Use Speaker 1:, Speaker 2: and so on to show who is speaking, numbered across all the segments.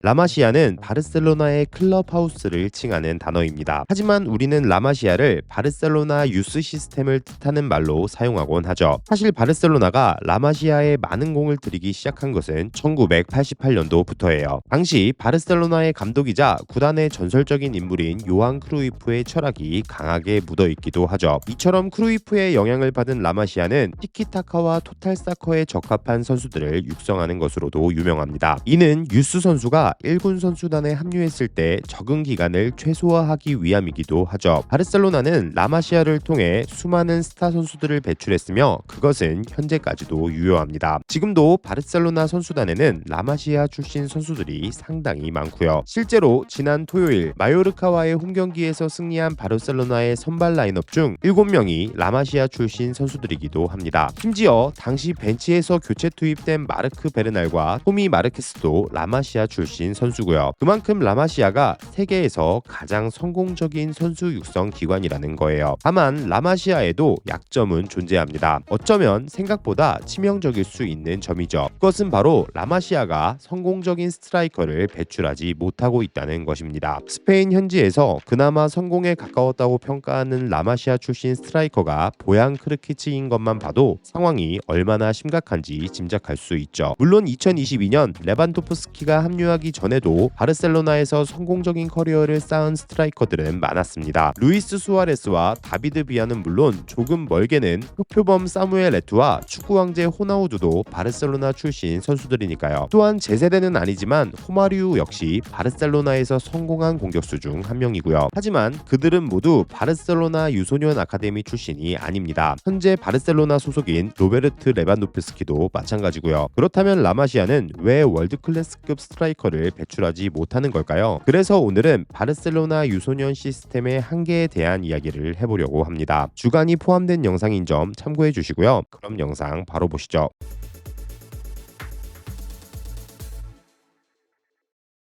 Speaker 1: 라마시아는 바르셀로나의 클럽하우스를 칭하는 단어입니다. 하지만 우리는 라마시아를 바르셀로나 유스 시스템을 뜻하는 말로 사용하곤 하죠. 사실 바르셀로나가 라마시아에 많은 공을 들이기 시작한 것은 1988년도부터예요. 당시 바르셀로나의 감독이자 구단의 전설적인 인물인 요한 크루이프의 철학이 강하게 묻어있기도 하죠. 이처럼 크루이프의 영향을 받은 라마시아는 티키타카와 토탈사커에 적합한 선수들을 육성하는 것으로도 유명합니다. 이는 유스 선수가 1군 선수단에 합류했을 때 적응 기간을 최소화하기 위함이기도 하죠. 바르셀로나는 라마시아를 통해 수많은 스타 선수들을 배출했으며 그것은 현재까지도 유효합니다. 지금도 바르셀로나 선수단에는 라마시아 출신 선수들이 상당히 많고요. 실제로 지난 토요일 마요르카와의 홈경기에서 승리한 바르셀로나의 선발 라인업 중 7명이 라마시아 출신 선수들이기도 합니다. 심지어 당시 벤치에서 교체 투입된 마르크 베르날과 토미 마르케스도 라마시아 출신 선수고요. 그만큼 라마시아가 세계에서 가장 성공적인 선수 육성 기관이라는 거예요. 다만 라마시아에도 약점은 존재합니다. 어쩌면 생각보다 치명적일 수 있는 점이죠. 그것은 바로 라마시아가 성공적인 스트라이커를 배출하지 못하고 있다는 것입니다. 스페인 현지에서 그나마 성공에 가까웠다고 평가하는 라마시아 출신 스트라이커가 보양 크르키치인 것만 봐도 상황이 얼마나 심각한지 짐작할 수 있죠. 물론 2022년 레반도프스키가 합류하기 전에도 바르셀로나에서 성공적인 커리어를 쌓은 스트라이커들은 많았습니다. 루이스 수아레스와 다비드 비아는 물론 조금 멀게는 흑표범 사무엘 에투와 축구 왕제 호나우두도 바르셀로나 출신 선수들이니까요. 또한 제 세대는 아니지만 호마리우 역시 바르셀로나에서 성공한 공격수 중 한 명이고요. 하지만 그들은 모두 바르셀로나 유소년 아카데미 출신이 아닙니다. 현재 바르셀로나 소속인 로베르트 레반도프스키도 마찬가지고요. 그렇다면 라마시아는 왜 월드클래스급 스트라이커를 배출하지 못하는 걸까요? 그래서 오늘은 바르셀로나 유소년 시스템의 한계에 대한 이야기를 해보려고 합니다. 주간이 포함된 영상인 점 참고해 주시고요. 그럼 영상 바로 보시죠.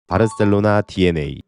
Speaker 1: 바르셀로나 DNA.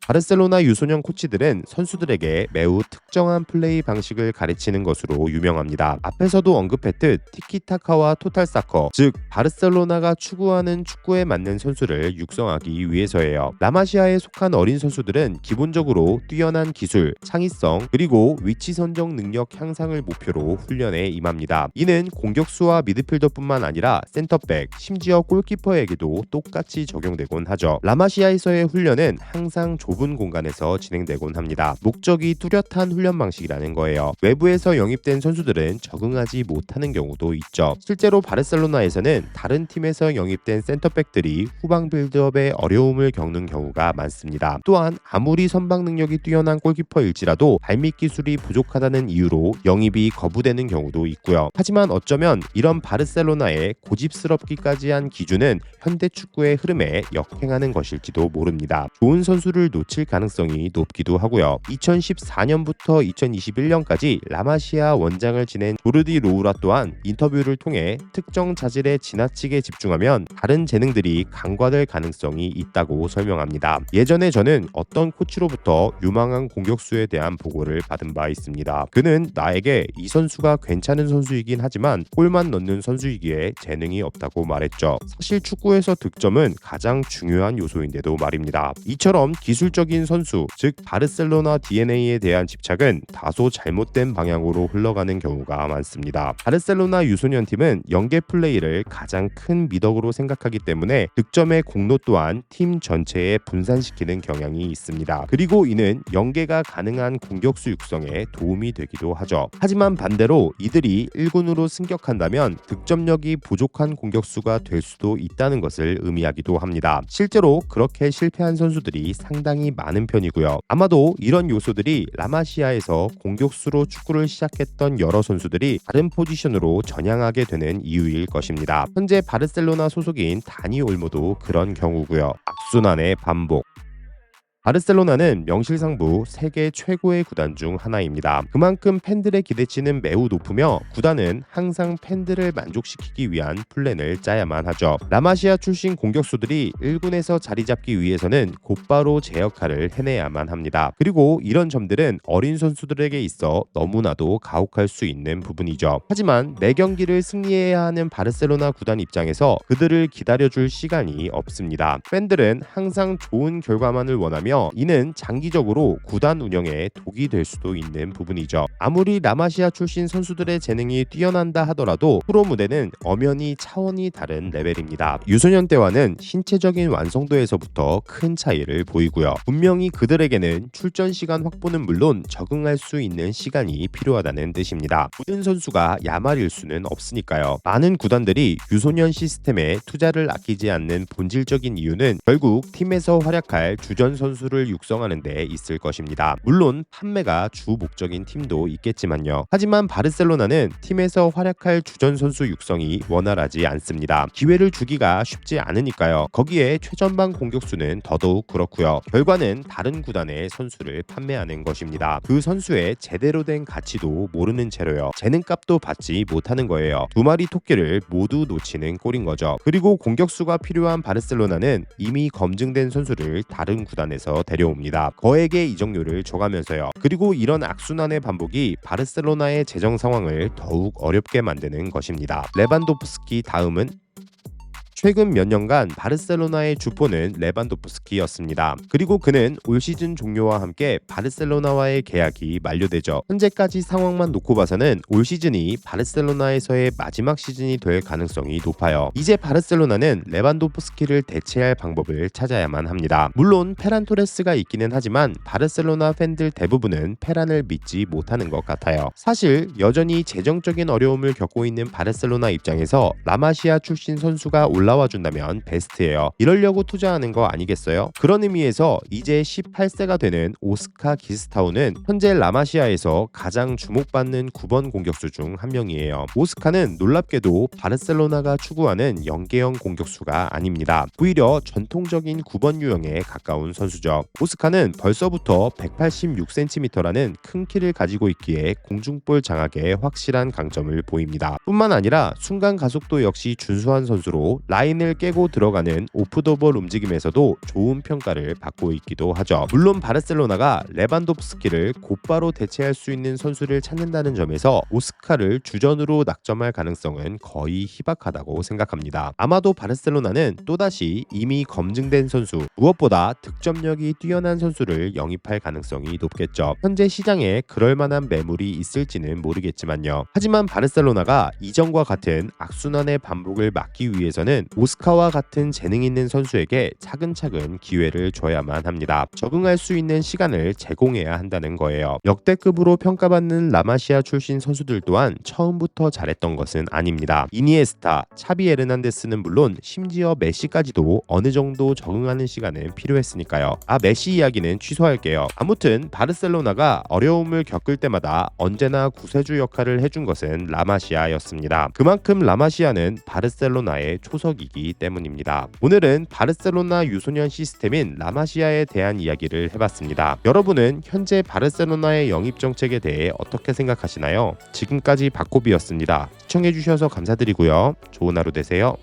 Speaker 1: 바르셀로나 유소년 코치들은 선수들에게 매우 특정한 플레이 방식을 가르치는 것으로 유명합니다. 앞에서도 언급했듯 티키타카와 토탈사커, 즉 바르셀로나가 추구하는 축구에 맞는 선수를 육성하기 위해서예요. 라마시아에 속한 어린 선수들은 기본적으로 뛰어난 기술, 창의성, 그리고 위치 선정 능력 향상을 목표로 훈련에 임합니다. 이는 공격수와 미드필더뿐만 아니라 센터백, 심지어 골키퍼에게도 똑같이 적용되곤 하죠. 라마시아에서의 훈련은 항상 좁은 공간에서 진행되곤 합니다. 목적이 뚜렷한 훈련 방식이라는 거예요. 외부에서 영입된 선수들은 적응하지 못하는 경우도 있죠. 실제로 바르셀로나에서는 다른 팀에서 영입된 센터백들이 후방 빌드업에 어려움을 겪는 경우가 많습니다. 또한 아무리 선방 능력이 뛰어난 골키퍼일지라도 발밑 기술이 부족하다는 이유로 영입이 거부되는 경우도 있고요. 하지만 어쩌면 이런 바르셀로나의 고집스럽기까지 한 기준은 현대 축구의 흐름에 역행하는 것일지도 모릅니다. 좋은 선수를 놓칠 가능성이 높기도 하고요. 2014년부터 2021년까지 라마시아 원장을 지낸 조르디 로우라 또한 인터뷰를 통해 특정 자질에 지나치게 집중하면 다른 재능들이 간과될 가능성이 있다고 설명합니다. 예전에 저는 어떤 코치로부터 유망한 공격수에 대한 보고를 받은 바 있습니다. 그는 나에게 이 선수가 괜찮은 선수이긴 하지만 골만 넣는 선수이기에 재능이 없다고 말했죠. 사실 축구에서 득점은 가장 중요한 요소인데도 말입니다. 이처럼 기술적인 선수, 즉 바르셀로나 DNA에 대한 집착은 다소 잘못된 방향으로 흘러가는 경우가 많습니다. 바르셀로나 유소년 팀은 연계 플레이를 가장 큰 미덕으로 생각하기 때문에 득점의 공로 또한 팀 전체에 분산시키는 경향이 있습니다. 그리고 이는 연계가 가능한 공격수 육성에 도움이 되기도 하죠. 하지만 반대로 이들이 1군으로 승격한다면 득점력이 부족한 공격수가 될 수도 있다는 것을 의미하기도 합니다. 실제로 그렇게 실패한 선수들이 상당히 많은 편이고요. 아마도 이런 요소들이 라마시아에서 공격수로 축구를 시작했던 여러 선수들이 다른 포지션으로 전향하게 되는 이유일 것입니다. 현재 바르셀로나 소속인 다니 올모도 그런 경우고요. 악순환의 반복. 바르셀로나는 명실상부 세계 최고의 구단 중 하나입니다. 그만큼 팬들의 기대치는 매우 높으며 구단은 항상 팬들을 만족시키기 위한 플랜을 짜야만 하죠. 라마시아 출신 공격수들이 1군에서 자리 잡기 위해서는 곧바로 제 역할을 해내야만 합니다. 그리고 이런 점들은 어린 선수들에게 있어 너무나도 가혹할 수 있는 부분이죠. 하지만 매 경기를 승리해야 하는 바르셀로나 구단 입장에서 그들을 기다려줄 시간이 없습니다. 팬들은 항상 좋은 결과만을 원하며 이는 장기적으로 구단 운영에 독이 될 수도 있는 부분이죠. 아무리 라마시아 출신 선수들의 재능이 뛰어난다 하더라도 프로 무대는 엄연히 차원이 다른 레벨입니다. 유소년 때와는 신체적인 완성도에서부터 큰 차이를 보이고요. 분명히 그들에게는 출전 시간 확보는 물론 적응할 수 있는 시간이 필요하다는 뜻입니다. 모든 선수가 야말일 수는 없으니까요. 많은 구단들이 유소년 시스템에 투자를 아끼지 않는 본질적인 이유는 결국 팀에서 활약할 주전 선수를 육성하는 데 있을 것입니다. 물론 판매가 주 목적인 팀도 있겠지만요. 하지만 바르셀로나는 팀에서 활약할 주전 선수 육성이 원활하지 않습니다. 기회를 주기가 쉽지 않으니까요. 거기에 최전방 공격수는 더더욱 그렇고요. 결과는 다른 구단의 선수를 판매하는 것입니다. 그 선수의 제대로 된 가치도 모르는 채로요. 재능값도 받지 못하는 거예요. 두 마리 토끼를 모두 놓치는 꼴인 거죠. 그리고 공격수가 필요한 바르셀로나는 이미 검증된 선수를 다른 구단에서 데려옵니다. 거액의 이적료를 줘가면서요. 그리고 이런 악순환의 반복이 바르셀로나의 재정 상황을 더욱 어렵게 만드는 것입니다. 레반도프스키 다음은 최근 몇 년간 바르셀로나의 주포는 레반도프스키였습니다. 그리고 그는 올 시즌 종료와 함께 바르셀로나와의 계약이 만료되죠. 현재까지 상황만 놓고 봐서는 올 시즌이 바르셀로나에서의 마지막 시즌이 될 가능성이 높아요. 이제 바르셀로나는 레반도프스키를 대체할 방법을 찾아야만 합니다. 물론 페란 토레스가 있기는 하지만 바르셀로나 팬들 대부분은 페란을 믿지 못하는 것 같아요. 사실 여전히 재정적인 어려움을 겪고 있는 바르셀로나 입장에서 라마시아 출신 선수가 올라와준다면 베스트예요. 이러려고 투자하는 거 아니겠어요? 그런 의미에서 이제 18세가 되는 오스카 기스타우는 현재 라마시아에서 가장 주목받는 9번 공격수 중 한 명이에요. 오스카는 놀랍게도 바르셀로나가 추구하는 영계형 공격수가 아닙니다. 오히려 전통적인 9번 유형에 가까운 선수죠. 오스카는 벌써부터 186cm라는 큰 키를 가지고 있기에 공중볼 장악에 확실한 강점을 보입니다. 뿐만 아니라 순간 가속도 역시 준수한 선수로 라인을 깨고 들어가는 오프더볼 움직임에서도 좋은 평가를 받고 있기도 하죠. 물론 바르셀로나가 레반도프스키를 곧바로 대체할 수 있는 선수를 찾는다는 점에서 오스카를 주전으로 낙점할 가능성은 거의 희박하다고 생각합니다. 아마도 바르셀로나는 또다시 이미 검증된 선수, 무엇보다 득점력이 뛰어난 선수를 영입할 가능성이 높겠죠. 현재 시장에 그럴 만한 매물이 있을지는 모르겠지만요. 하지만 바르셀로나가 이전과 같은 악순환의 반복을 막기 위해서는 오스카와 같은 재능 있는 선수에게 차근차근 기회를 줘야만 합니다. 적응할 수 있는 시간을 제공해야 한다는 거예요. 역대급으로 평가받는 라마시아 출신 선수들 또한 처음부터 잘했던 것은 아닙니다. 이니에스타, 차비 에르난데스는 물론 심지어 메시까지도 어느 정도 적응하는 시간은 필요했으니까요. 메시 이야기는 취소할게요. 아무튼 바르셀로나가 어려움을 겪을 때마다 언제나 구세주 역할을 해준 것은 라마시아였습니다. 그만큼 라마시아는 바르셀로나의 초석이기 때문입니다. 오늘은 바르셀로나 유소년 시스템인 라마시아에 대한 이야기를 해봤습니다. 여러분은 현재 바르셀로나의 영입 정책에 대해 어떻게 생각하시나요? 지금까지 박고비였습니다. 시청해주셔서 감사드리고요. 좋은 하루 되세요.